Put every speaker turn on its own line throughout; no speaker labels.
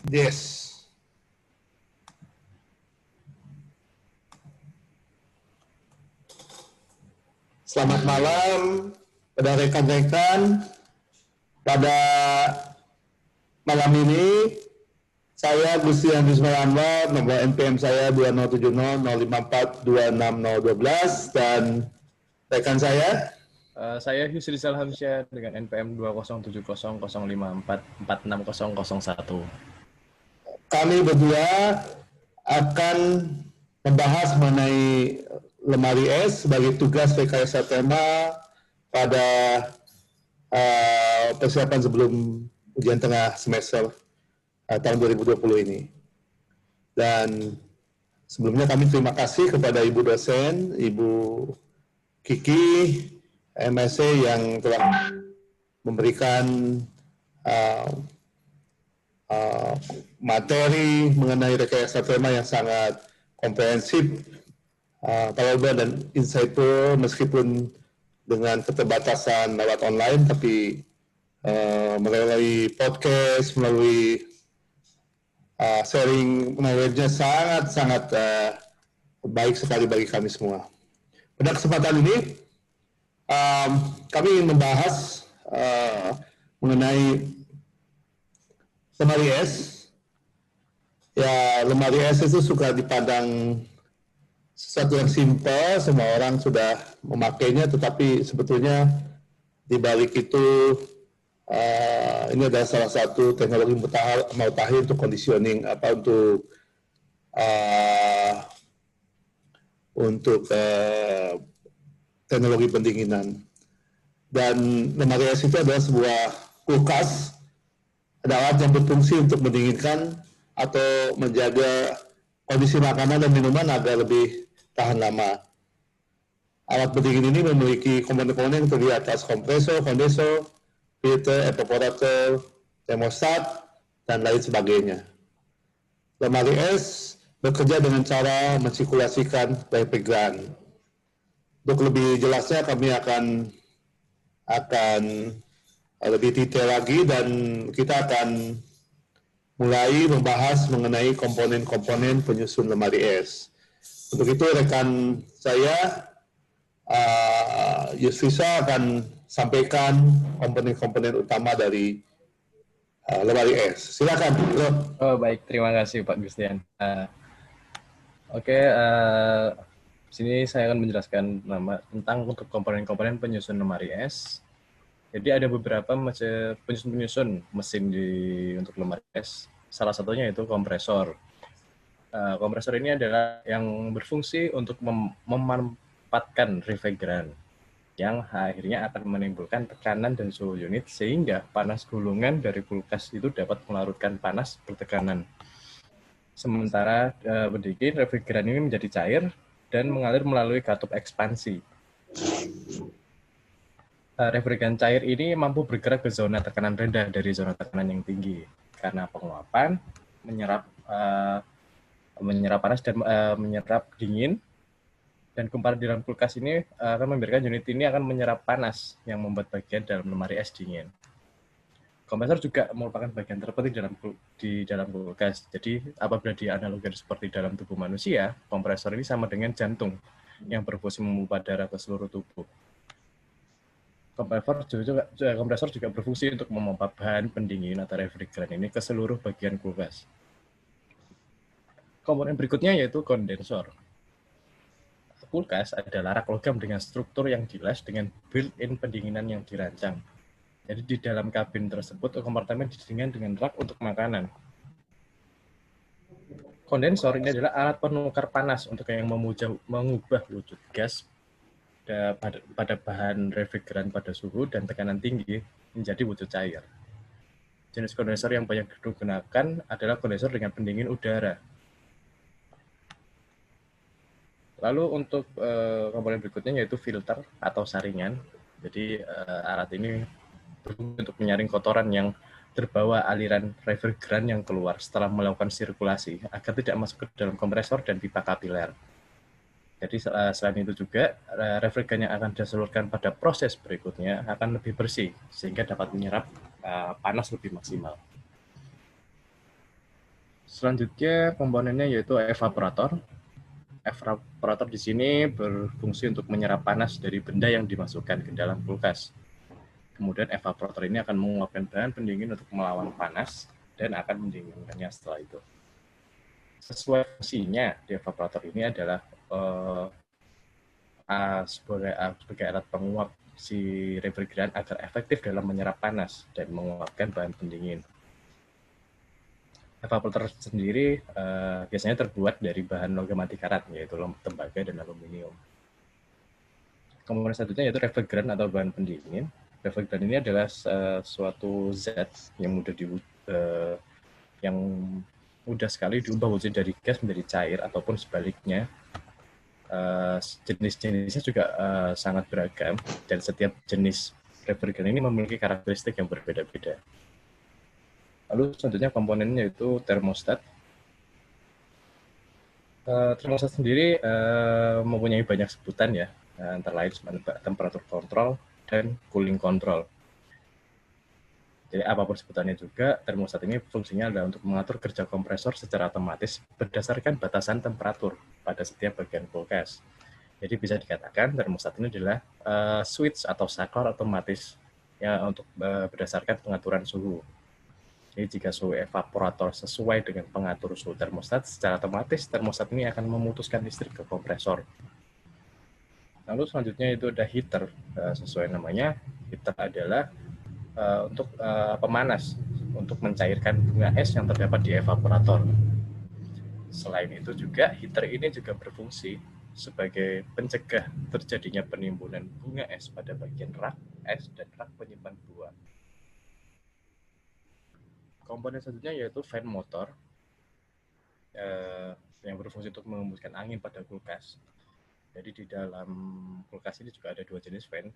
Yes. Selamat malam pada rekan-rekan. Pada malam ini saya Gusti Andrius Malambar, nomor NPM saya 207005426012 dan rekan saya
Saya Yusri Salhamsyah dengan NPM 2070054460001.
kami berdua akan membahas mengenai lemari S sebagai tugas rekayasa tema pada persiapan sebelum ujian tengah semester tahun 2020 ini. Dan sebelumnya kami terima kasih kepada Ibu dosen, Ibu Kiki, MSc yang telah memberikan materi mengenai rekayasa tema yang sangat komprehensif, valuable dan insightful meskipun dengan keterbatasan lewat online, tapi melalui podcast, melalui sharing knowledge-nya sangat-sangat baik sekali bagi kami semua. Pada kesempatan ini, kami ingin membahas mengenai lemari S. Ya, lemari S itu suka dipandang sesuatu yang simpel, semua orang sudah memakainya, tetapi sebetulnya di balik itu ini adalah salah satu teknologi mutakhir untuk conditioning, untuk teknologi pendinginan. Dan lemari es itu adalah sebuah kulkas, alat yang berfungsi untuk mendinginkan atau menjaga kondisi makanan dan minuman agar lebih tahan lama. Alat pendingin ini memiliki komponen-komponen yang terdiri atas kompresor, kondensor, filter, evaporator, termostat, dan lain sebagainya. Lemari es bekerja dengan cara mensirkulasikan refrigeran. Untuk lebih jelasnya kami akan lebih detail lagi dan kita akan mulai membahas mengenai komponen-komponen penyusun lemari es. Untuk itu rekan saya Yusrisa akan sampaikan komponen-komponen utama dari lemari es. Silakan.
Baik, terima kasih Pak Gustian. Sini saya akan menjelaskan tentang untuk komponen-komponen penyusun lemari es. Jadi ada beberapa penyusun mesin untuk lemari es. Salah satunya itu kompresor. Kompresor ini adalah yang berfungsi untuk memanfaatkan refrigeran yang akhirnya akan menimbulkan tekanan dan suhu unit sehingga panas gulungan dari kulkas itu dapat melarutkan panas bertekanan. Sementara pendingin refrigeran ini menjadi cair dan mengalir melalui katup ekspansi. Refrigeran cair ini mampu bergerak ke zona tekanan rendah dari zona tekanan yang tinggi karena penguapan menyerap panas dan menyerap dingin. Dan kumparan di dalam kulkas ini akan membiarkan unit ini akan menyerap panas yang membuat bagian dalam lemari es dingin. Kompresor juga merupakan bagian terpenting di dalam kulkas. Jadi apabila dianalogikan seperti dalam tubuh manusia, kompresor ini sama dengan jantung yang berfungsi memompa darah ke seluruh tubuh. Kompresor juga berfungsi untuk memompa bahan pendingin atau refrigeran ini ke seluruh bagian kulkas. Komponen berikutnya yaitu kondensor. Kulkas adalah rak logam dengan struktur yang jelas dengan built-in pendinginan yang dirancang. Jadi di dalam kabin tersebut kompartemen didinginkan dengan rak untuk makanan. Kondensor ini adalah alat penukar panas untuk yang mengubah wujud gas pada bahan refrigeran pada suhu dan tekanan tinggi menjadi wujud cair. Jenis kondensor yang banyak digunakan adalah kondensor dengan pendingin udara. Lalu untuk komponen berikutnya yaitu filter atau saringan. Jadi alat ini berfungsi untuk menyaring kotoran yang terbawa aliran refrigeran yang keluar setelah melakukan sirkulasi agar tidak masuk ke dalam kompresor dan pipa kapiler. Jadi selain itu juga refrigeran yang akan disalurkan pada proses berikutnya akan lebih bersih sehingga dapat menyerap panas lebih maksimal. Selanjutnya komponennya yaitu evaporator. Evaporator di sini berfungsi untuk menyerap panas dari benda yang dimasukkan ke dalam kulkas. Kemudian evaporator ini akan menguapkan bahan pendingin untuk melawan panas dan akan mendinginkannya setelah itu. Sesuai fungsinya di evaporator ini adalah sebagai alat penguap si refrigeran agar efektif dalam menyerap panas dan menguapkan bahan pendingin. Evaporator sendiri biasanya terbuat dari bahan logam anti karat, yaitu tembaga dan aluminium. Komponen selanjutnya yaitu refrigeran atau bahan pendingin. Refrigeran ini adalah suatu zat yang mudah sekali diubah wujud dari gas menjadi cair ataupun sebaliknya. Jenis-jenisnya juga sangat beragam dan setiap jenis refrigeran ini memiliki karakteristik yang berbeda-beda. Lalu selanjutnya komponennya yaitu termostat. Termostat sendiri mempunyai banyak sebutan ya, antara lain temperatur kontrol dan cooling control. Jadi apapun sebutannya juga, termostat ini fungsinya adalah untuk mengatur kerja kompresor secara otomatis berdasarkan batasan temperatur pada setiap bagian kulkas. Jadi bisa dikatakan termostat ini adalah switch atau saklar otomatis ya untuk berdasarkan pengaturan suhu. Jadi jika suhu evaporator sesuai dengan pengatur suhu termostat, secara otomatis termostat ini akan memutuskan listrik ke kompresor. Lalu selanjutnya itu ada heater. Sesuai namanya, heater adalah untuk pemanas, untuk mencairkan bunga es yang terdapat di evaporator. Selain itu juga, heater ini juga berfungsi sebagai pencegah terjadinya penimbunan bunga es pada bagian rak es dan rak penyimpan buah. Komponen selanjutnya yaitu fan motor yang berfungsi untuk mengembuskan angin pada kulkas. Jadi di dalam kulkas ini juga ada dua jenis fan.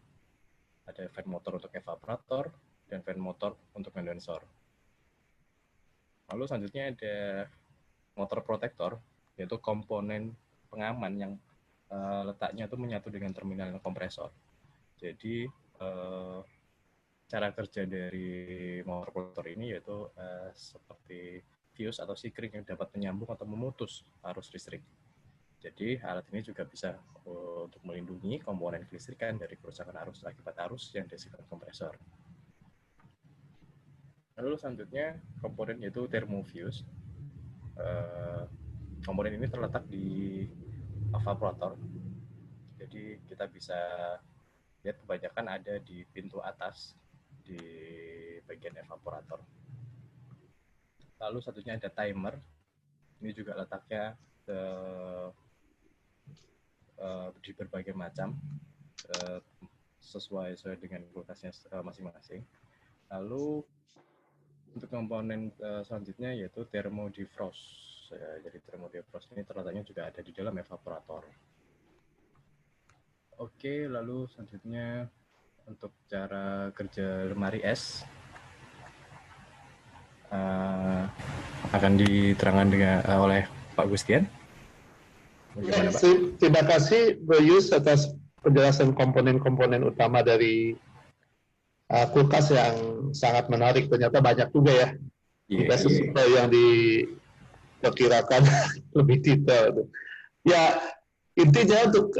Ada fan motor untuk evaporator dan fan motor untuk kondensor. Lalu selanjutnya ada motor protektor, yaitu komponen pengaman yang letaknya itu menyatu dengan terminal kompresor. Jadi cara kerja dari motor protektor ini yaitu seperti fuse atau sikring yang dapat menyambung atau memutus arus listrik. Jadi alat ini juga bisa untuk melindungi komponen kelistrikan dari kerusakan arus akibat arus yang dihasilkan kompresor. Lalu selanjutnya komponen yaitu thermofuse. Komponen ini terletak di evaporator. Jadi kita bisa lihat kebanyakan ada di pintu atas di bagian evaporator. Lalu satunya ada timer. Ini juga letaknya di berbagai macam sesuai dengan kulkasnya masing-masing. Lalu untuk komponen selanjutnya yaitu thermodefrost. Jadi thermodefrost ini terletaknya juga ada di dalam evaporator. Oke, lalu selanjutnya untuk cara kerja lemari es akan diterangkan oleh Pak Gustian.
Bagaimana, Pak? Terima kasih Bro Yus atas penjelasan komponen-komponen utama dari kulkas yang sangat menarik. Ternyata banyak juga ya. Tidak sesuai yang diperkirakan lebih detail. Ya, intinya untuk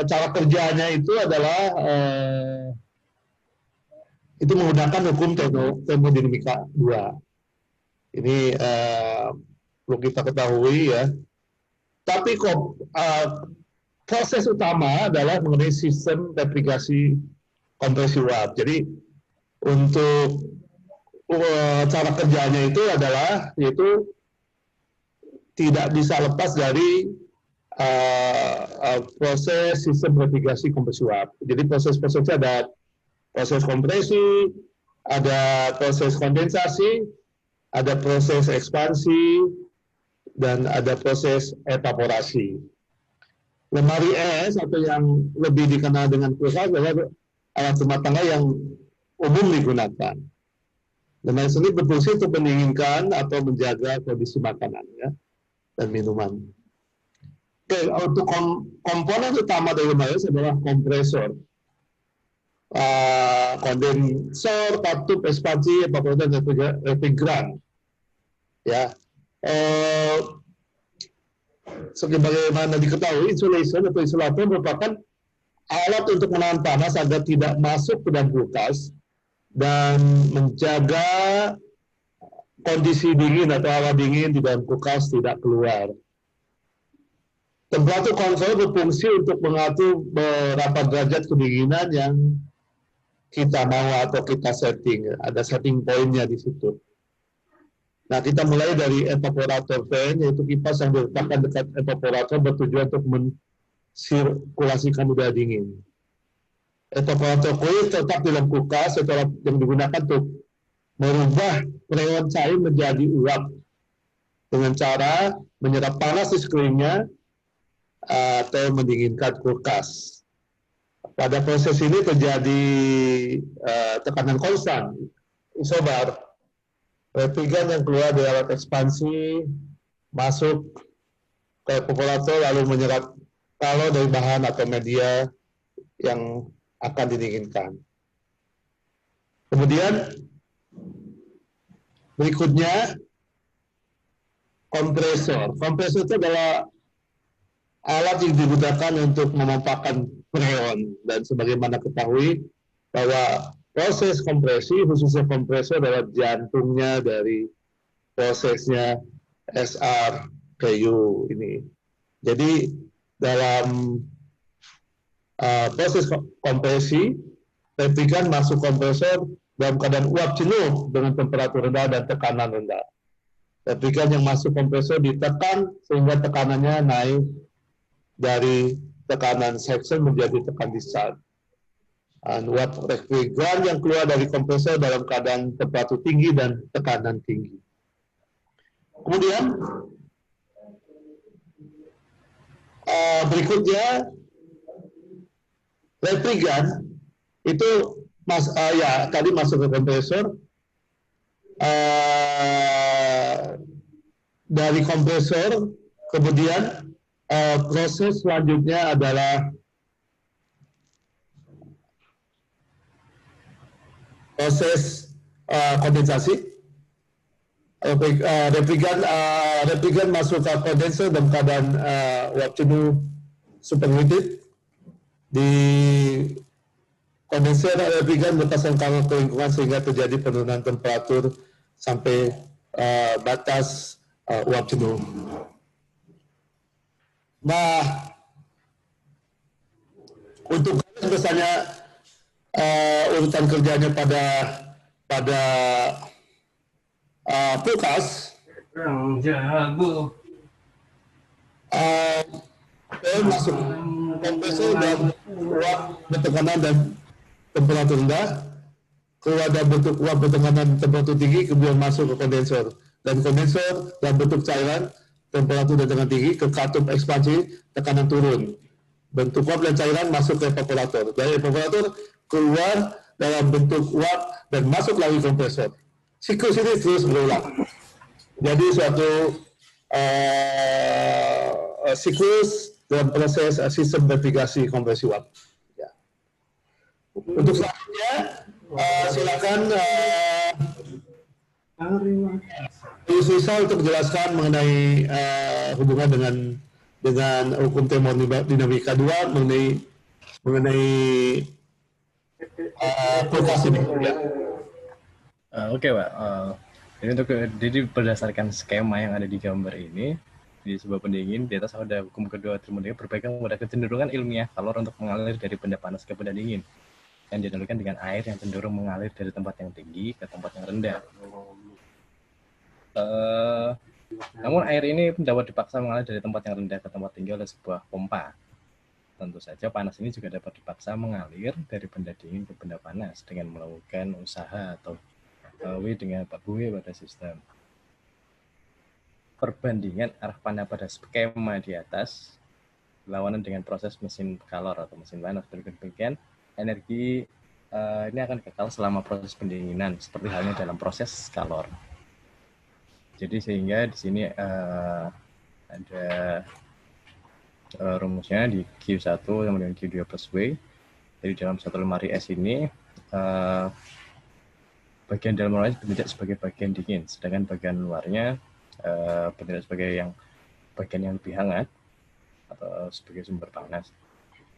cara kerjanya itu adalah itu menggunakan hukum termodinamika 2. Ini perlu kita ketahui ya. Tapi proses utama adalah mengenai sistem refrigerasi kompresi uap. Jadi untuk cara kerjanya itu adalah yaitu tidak bisa lepas dari proses sistem refrigerasi kompresi uap. Jadi proses-prosesnya ada proses kompresi, ada proses kondensasi, ada proses ekspansi, dan ada proses evaporasi. Lemari es atau yang lebih dikenal dengan kulkas adalah alat rumah tangga yang umum digunakan. Lemari sendiri berfungsi untuk mendinginkan atau menjaga kondisi makanan ya, dan minuman. Oke, untuk komponen utama dari lemari es adalah kompresor, kondensor, katup, ekspansi, evaporator, dan refrigeran. Ya. eh, sebagaimana diketahui, insulation atau insulator merupakan alat untuk menahan panas agar tidak masuk ke dalam kulkas dan menjaga kondisi dingin atau hawa dingin di dalam kulkas tidak keluar. Temperatur kontrol berfungsi untuk mengatur berapa derajat kedinginan yang kita mau atau kita setting. Ada setting point-nya di situ. Nah, kita mulai dari evaporator fan, yaitu kipas yang diletakkan dekat evaporator bertujuan untuk mensirkulasikan udara dingin. Evaporator coil tetap di dalam kulkas yang digunakan untuk merubah freon cair menjadi uap dengan cara menyerap panas di sekelilingnya atau mendinginkan kulkas. Pada proses ini terjadi tekanan konstan, isobar. Refrigeran yang keluar dari alat ekspansi masuk ke evaporator lalu menyerap kalor dari bahan atau media yang akan didinginkan. Kemudian berikutnya kompresor. Kompresor itu adalah alat yang digunakan untuk memompahkan freon, dan sebagaimana ketahui bahwa proses kompresi, khususnya kompresor adalah jantungnya dari prosesnya SRKU ini. Jadi dalam proses kompresi, refrigeran masuk kompresor dalam keadaan uap jenuh dengan temperatur rendah dan tekanan rendah. Refrigeran yang masuk kompresor ditekan sehingga tekanannya naik dari tekanan section menjadi tekanan discharge. Uap refrigeran yang keluar dari kompresor dalam keadaan temperatur tinggi dan tekanan tinggi. Kemudian berikutnya refrigeran itu tadi masuk ke kompresor, dari kompresor kemudian proses selanjutnya adalah proses kondensasi. Refrigeran masuk ke kondenser dalam keadaan uap jenuh superheated. Di kondenser refrigeran melepaskan kalor ke lingkungan sehingga terjadi penurunan temperatur sampai batas uap jenuh. Nah, untuk misalnya urutan kerjanya pada kulkas, masuk kompresor dan uap bertekanan dan temperatur rendah, keluar dalam bentuk uap bertekanan temperatur tinggi, kemudian masuk ke kondensor, dan kondensor dalam bentuk cairan temperatur dan tekanan tinggi ke katup ekspansi, tekanan turun, bentuk uap dan cairan masuk ke evaporator, dari evaporator keluar dalam bentuk uap dan masuk lagi kompresor. Siklus ini terus berulang. Jadi suatu siklus dalam proses sistem navigasi kompresi uap. Ya. Untuk selanjutnya, silakan Yusrisa untuk menjelaskan mengenai hubungan dengan hukum termodinamika 2 mengenai kulkas ini. Ya.
Oke, Pak. Jadi berdasarkan skema yang ada di gambar ini, di sebuah pendingin, di atas ada hukum kedua termodinamika berpegang pada kecenderungan ilmiah kalor untuk mengalir dari benda panas ke benda dingin, yang didahulukan dengan air yang cenderung mengalir dari tempat yang tinggi ke tempat yang rendah. Namun air ini dapat dipaksa mengalir dari tempat yang rendah ke tempat tinggi oleh sebuah pompa. Tentu saja panas ini juga dapat dipaksa mengalir dari benda dingin ke benda panas dengan melakukan usaha atau W dengan W pada sistem. Perbandingan arah panah pada skema di atas berlawanan dengan proses mesin kalor atau mesin panas. Demikian energi ini akan kekal selama proses pendinginan, seperti halnya dalam proses kalor. Jadi sehingga di sini ada rumusnya di Q1 sama dengan Q2 plus W. Jadi dalam satu lemari es ini bagian dalam lemari dibentuk sebagai bagian dingin, sedangkan bagian luarnya bernilai sebagai bagian yang lebih hangat atau sebagai sumber panas.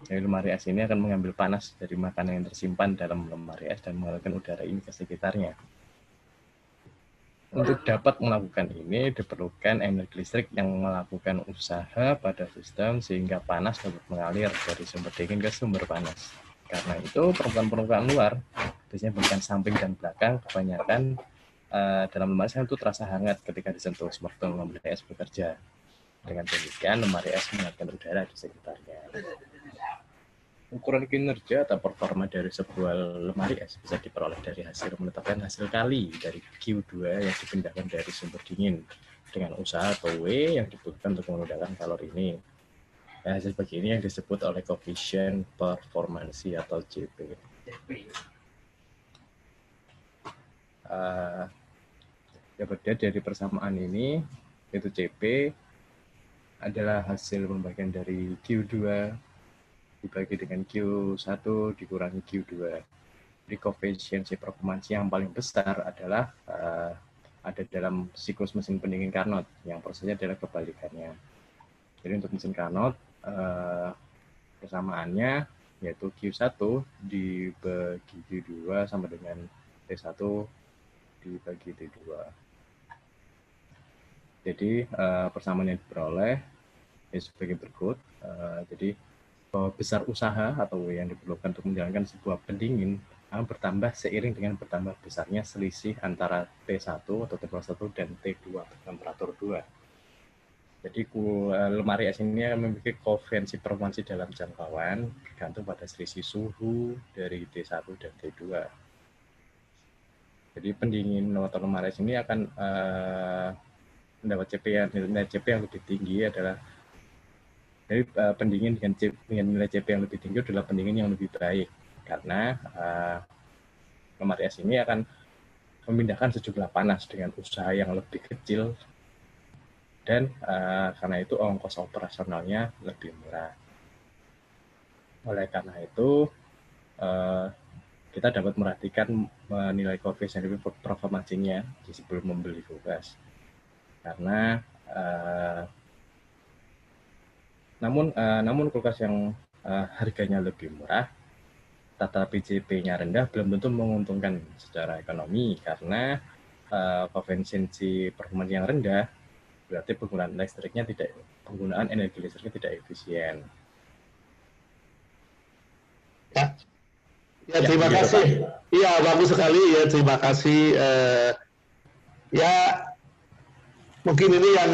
Jadi lemari es ini akan mengambil panas dari makanan yang tersimpan dalam lemari es dan mengalirkan udara ini ke sekitarnya. Untuk dapat melakukan ini diperlukan energi listrik yang melakukan usaha pada sistem sehingga panas dapat mengalir dari sumber dingin ke sumber panas. Karena itu permukaan luar, biasanya bagian samping dan belakang kebanyakan dalam lemari es itu terasa hangat ketika disentuh sewaktu lemari es bekerja. Dengan demikian lemari es mengalirkan udara di sekitarnya. Ukuran kinerja atau performa dari sebuah lemari es bisa diperoleh dari hasil menetapkan hasil kali dari Q2 yang dipindahkan dari sumber dingin dengan usaha atau W yang dibutuhkan untuk menggunakan kalor ini. Nah, hasil bagi ini yang disebut oleh koefisien performansi atau CP. Dapat dari persamaan ini, yaitu CP adalah hasil pembagian dari Q2 dibagi dengan Q1 dikurangi Q2. Jadi koefisiensi performansi yang paling besar adalah ada dalam siklus mesin pendingin Carnot, yang prosesnya adalah kebalikannya. Jadi untuk mesin Carnot, persamaannya yaitu Q1 dibagi Q2 sama dengan T1 dibagi T2. Jadi persamaan yang diperoleh sebagai berikut. Jadi bahwa besar usaha atau yang diperlukan untuk menjalankan sebuah pendingin bertambah seiring dengan bertambah besarnya selisih antara T1 atau temperatur 1 dan T2 atau temperatur 2. Jadi lemari es ini memiliki koefisiensi performansi dalam jangkauan bergantung pada selisih suhu dari T1 dan T2. Jadi pendingin atau lemari es ini akan mendapat nilai CP yang lebih tinggi adalah jadi pendingin dengan nilai CP yang lebih tinggi adalah pendingin yang lebih baik karena lemari es ini akan memindahkan sejumlah panas dengan usaha yang lebih kecil dan karena itu ongkos operasionalnya lebih murah. Oleh karena itu kita dapat merhatikan nilai koefisien performansinya sebelum membeli kulkas karena namun kulkas yang harganya lebih murah, tetapi CP-nya rendah belum tentu menguntungkan secara ekonomi karena koefisiensi performa yang rendah berarti penggunaan energi listriknya tidak efisien.
Ya terima kasih. Iya bagus sekali ya, terima kasih. Ya mungkin ini yang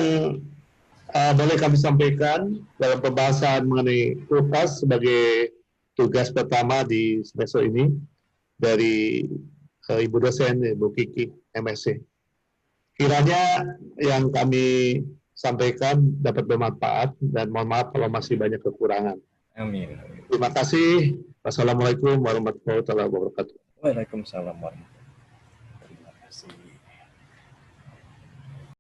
boleh kami sampaikan dalam pembahasan mengenai kulkas sebagai tugas pertama di semester ini dari Ibu dosen Ibu Kiki MSc. Kiranya yang kami sampaikan dapat bermanfaat dan mohon maaf kalau masih banyak kekurangan.
Amin.
Terima kasih. Wassalamualaikum warahmatullahi wabarakatuh.
Waalaikumsalam warahmatullahi wabarakatuh. Terima kasih.